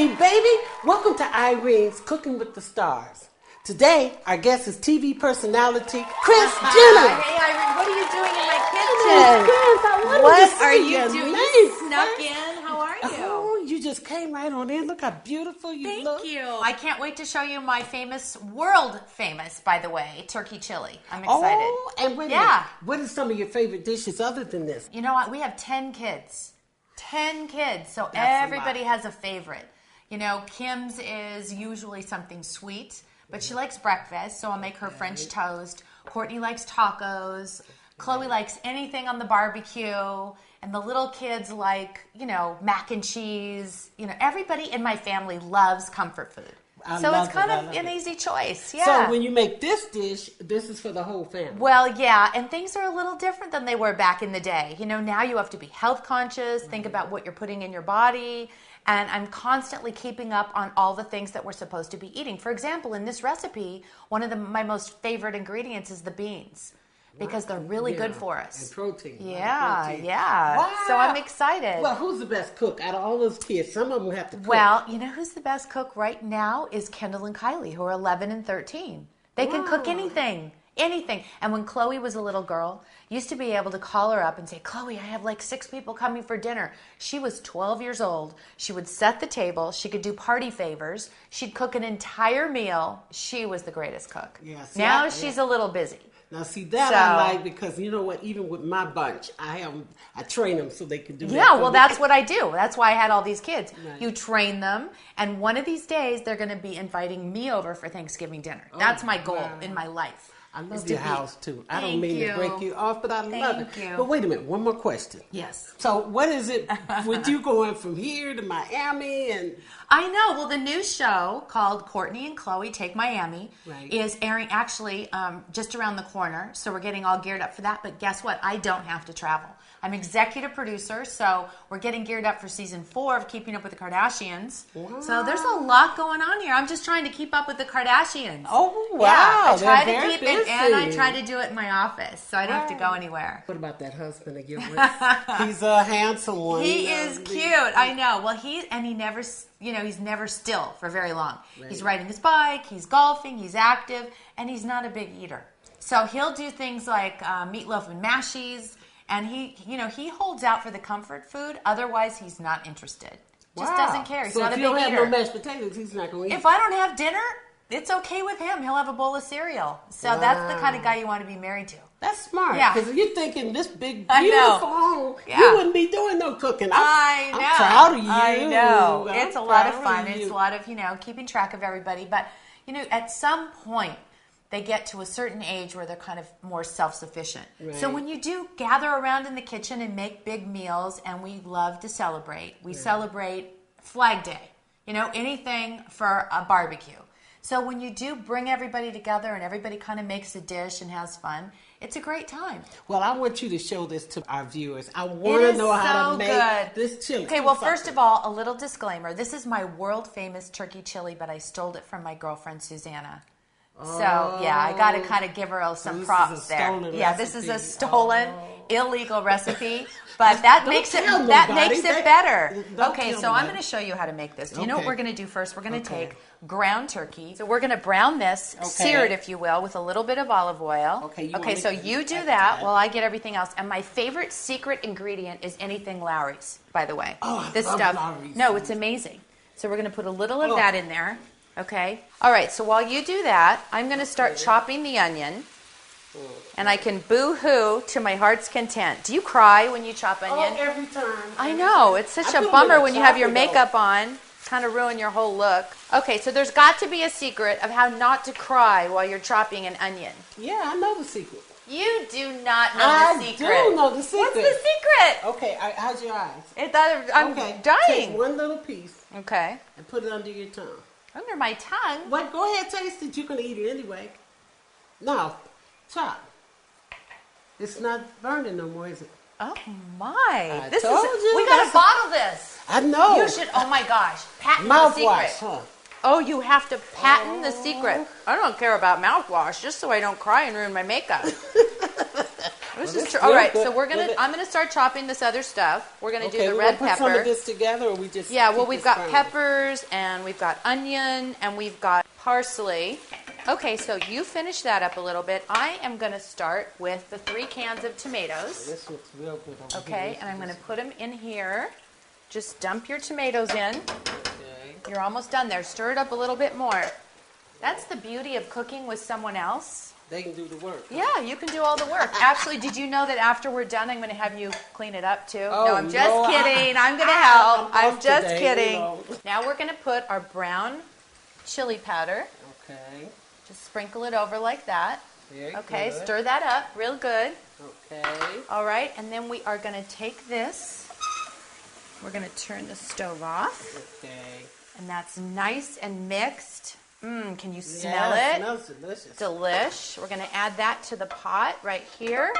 Hey, baby! Welcome to Irene's Cooking with the Stars. Today, our guest is TV personality Kris Jener. Hey, Irene, what are you doing in my kitchen? What are you doing? You snuck Kris. in. How are you? Oh, you just came right on in. Look how beautiful you look. Thank you. I can't wait to show you my famous, world famous, by the way, turkey chili. I'm excited. Oh, and wait a minute. What are some of your favorite dishes other than this? You know what? We have 10 kids. 10 kids. So That's everybody has a favorite. You know, Kim's is usually something sweet, but she likes breakfast, so I'll make her French toast. Courtney likes tacos. Chloe likes anything on the barbecue. And the little kids like, you know, mac and cheese. You know, everybody in my family loves comfort food. So it's kind of an easy choice. Yeah. So when you make this dish, this is for the whole family. Well, yeah, and things are a little different than they were back in the day. You know, now you have to be health conscious, think about what you're putting in your body, and I'm constantly keeping up on all the things that we're supposed to be eating. For example, in this recipe, one of my most favorite ingredients is the beans. Because they're really good for us. And protein. Yeah, protein. yeah. Wow. So I'm excited. Well, who's the best cook out of all those kids? Some of them have to cook. Well, you know who's the best cook right now is Kendall and Kylie, who are 11 and 13. They can cook anything. Anything. And when Chloe was a little girl, used to be able to call her up and say, Chloe, I have like 6 people coming for dinner. She was 12 years old. She would set the table. She could do party favors. She'd cook an entire meal. She was the greatest cook. Yeah, now she's a little busy. Now, see, that I like because, you know what, even with my bunch, I train them so they can do that. Yeah, well, that's what I do. That's why I had all these kids. Right. You train them, and one of these days, they're going to be inviting me over for Thanksgiving dinner. That's my goal in my life. I love your house, too. I don't Thank mean you. to break you off, but I love it. Thank you. But wait a minute, one more question. Yes. So what is it with you going from here to Miami? And I know. Well, the new show called Courtney and Chloe Take Miami is airing actually just around the corner. So we're getting all geared up for that. But guess what? I don't have to travel. I'm executive producer, so we're getting geared up for season 4 of Keeping Up with the Kardashians. Wow. So there's a lot going on here. I'm just trying to keep up with the Kardashians. Oh, wow. Yeah, I try They're to keep very it, busy. and I try to do it in my office, so I don't have to go anywhere. What about that husband again? He's a handsome one. He is cute. I know. Well, he never, he's never still for very long. Right. He's riding his bike, he's golfing, he's active, and he's not a big eater. So he'll do things like meatloaf and mashies. And he holds out for the comfort food. Otherwise, he's not interested. Just doesn't care. He's not a big eater. So if you don't have no mashed potatoes, he's not going to eat. If I don't have dinner, it's okay with him. He'll have a bowl of cereal. So that's the kind of guy you want to be married to. That's smart. Yeah. Because you're thinking this big, beautiful home, you wouldn't be doing no cooking. I know. I'm proud of you. I know. It's a lot of fun. It's a lot of, keeping track of everybody. But, at some point, they get to a certain age where they're kind of more self-sufficient. Right. So when you do gather around in the kitchen and make big meals, and we love to celebrate. We celebrate Flag Day, anything for a barbecue. So when you do bring everybody together and everybody kind of makes a dish and has fun, it's a great time. Well, I want you to show this to our viewers. I want to know how to make this chili. Okay, well, first of all, a little disclaimer. This is my world-famous turkey chili, but I stole it from my girlfriend, Susanna. So, yeah, I got to kind of give her some props there. Yeah, this is a stolen, illegal recipe, but that makes it better. Okay, so I'm going to show you how to make this. Do you know what we're going to do first? We're going to take ground turkey. So we're going to brown this, sear it, if you will, with a little bit of olive oil. Okay, so you do that while I get everything else. And my favorite secret ingredient is anything Lowry's, by the way. Oh, this love stuff. Lowry's. No, it's amazing. So we're going to put a little of that in there. Okay. All right. So while you do that, I'm going to start chopping the onion, and I can boo-hoo to my heart's content. Do you cry when you chop onion? Oh, every time. I know. It's such a bummer when you have your makeup on. Kind of ruin your whole look. Okay. So there's got to be a secret of how not to cry while you're chopping an onion. Yeah, I know the secret. You do not know the secret. I do know the secret. What's the secret? Okay. How's your eyes? I'm dying. Take one little piece. Okay. And put it under your tongue. Under my tongue? What? Go ahead, taste it. You're going to eat it anyway. No, chop. It's not burning no more, is it? Oh my! I told you. We gotta bottle this. I know. You should. Oh my gosh! Patent the secret. Mouthwash, huh? Oh, you have to patent the secret. I don't care about mouthwash, just so I don't cry and ruin my makeup. All right. So I'm gonna start chopping this other stuff. We're gonna do the red pepper. Put some of this together, or we just we've got peppers and we've got onion and we've got parsley. Okay, so you finish that up a little bit. I am gonna start with the 3 cans of tomatoes. This looks real good over here. Okay, and I'm gonna put them in here. Just dump your tomatoes in. Okay. You're almost done there. Stir it up a little bit more. That's the beauty of cooking with someone else. They can do the work. Yeah, you can do all the work. Actually, did you know that after we're done, I'm going to have you clean it up too? Oh, no, I'm just kidding. I'm going to help. I'm just kidding. You know. Now we're going to put our brown chili powder. Okay. Just sprinkle it over like that. Very okay, good. Stir that up real good. Okay. All right, and then we are going to take this. We're going to turn the stove off. Okay. And that's nice and mixed. Can you smell it? It smells delicious. Delish. We're going to add that to the pot right here.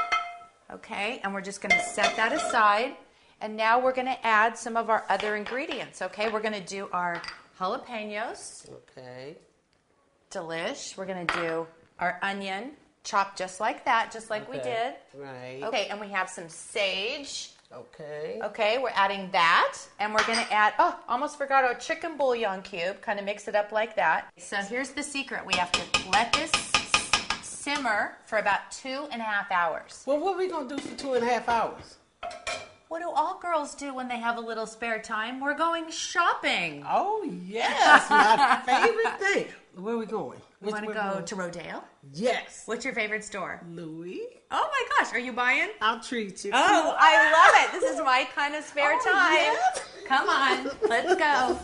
Okay, and we're just going to set that aside. And now we're going to add some of our other ingredients. Okay, we're going to do our jalapenos. Okay. Delish. We're going to do our onion, chopped just like that, just like we did. Right. Okay, and we have some sage. Okay. Okay, we're adding that, and we're going to add, almost forgot our chicken bouillon cube, kind of mix it up like that. So here's the secret. We have to let this simmer for about 2.5 hours. Well, what are we going to do for 2.5 hours? What do all girls do when they have a little spare time? We're going shopping. Oh, yes, my favorite thing. Where are we going? We want to go to Rodale? Yes. What's your favorite store? Louis. Oh my gosh, are you buying? I'll treat you. Oh, I love it. This is my kind of spare time. Yeah. Come on, let's go.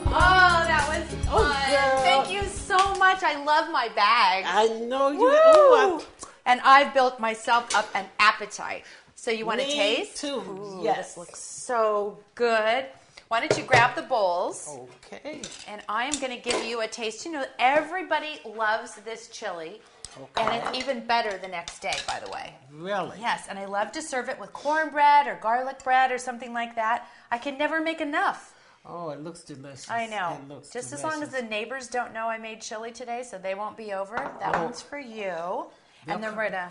Oh, that was fun. girl. Thank you so much. I love my bag. I know you. Woo! And I've built myself up an appetite. So you want to taste? Too. Ooh, Yes. This looks so good. Why don't you grab the bowls? Okay. And I am going to give you a taste. You know, everybody loves this chili. Okay. And it's even better the next day, by the way. Really? Yes, and I love to serve it with cornbread or garlic bread or something like that. I can never make enough. Oh, it looks delicious. I know. It looks Just delicious. as long as the neighbors don't know I made chili today, so they won't be over. That one's for you. And then we're going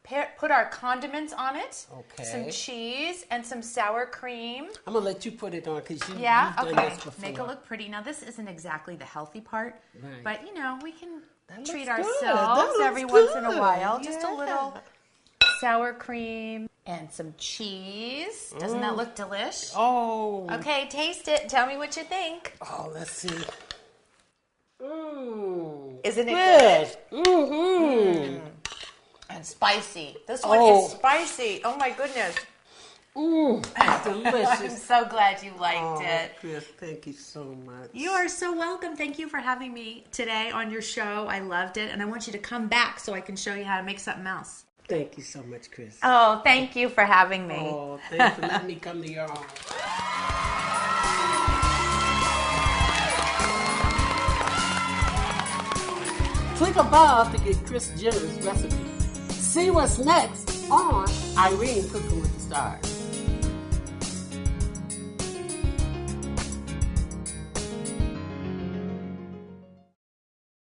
to put our condiments on it. Okay. Some cheese and some sour cream. I'm going to let you put it on because you've Yeah, done okay. this before. Make it look pretty. Now, this isn't exactly the healthy part, Right. but, you know, we can That treat looks good. ourselves That every looks once in a good. while. Just a Yeah. little sour cream and some cheese. Doesn't that look delish? Oh. Okay, taste it. Tell me what you think. Oh, let's see. Mmm. Isn't it good? Mm-hmm. And spicy. This one is spicy. Oh, my goodness. Mmm. It's I'm delicious. so glad you liked it. Chris, thank you so much. You are so welcome. Thank you for having me today on your show. I loved it, and I want you to come back so I can show you how to make something else. Thank you so much, Chris. Oh, thank you for having me. Oh, thanks for letting me come to your home. Click above to get Kris Jener's recipe. See what's next on Irene Cooking with the Stars.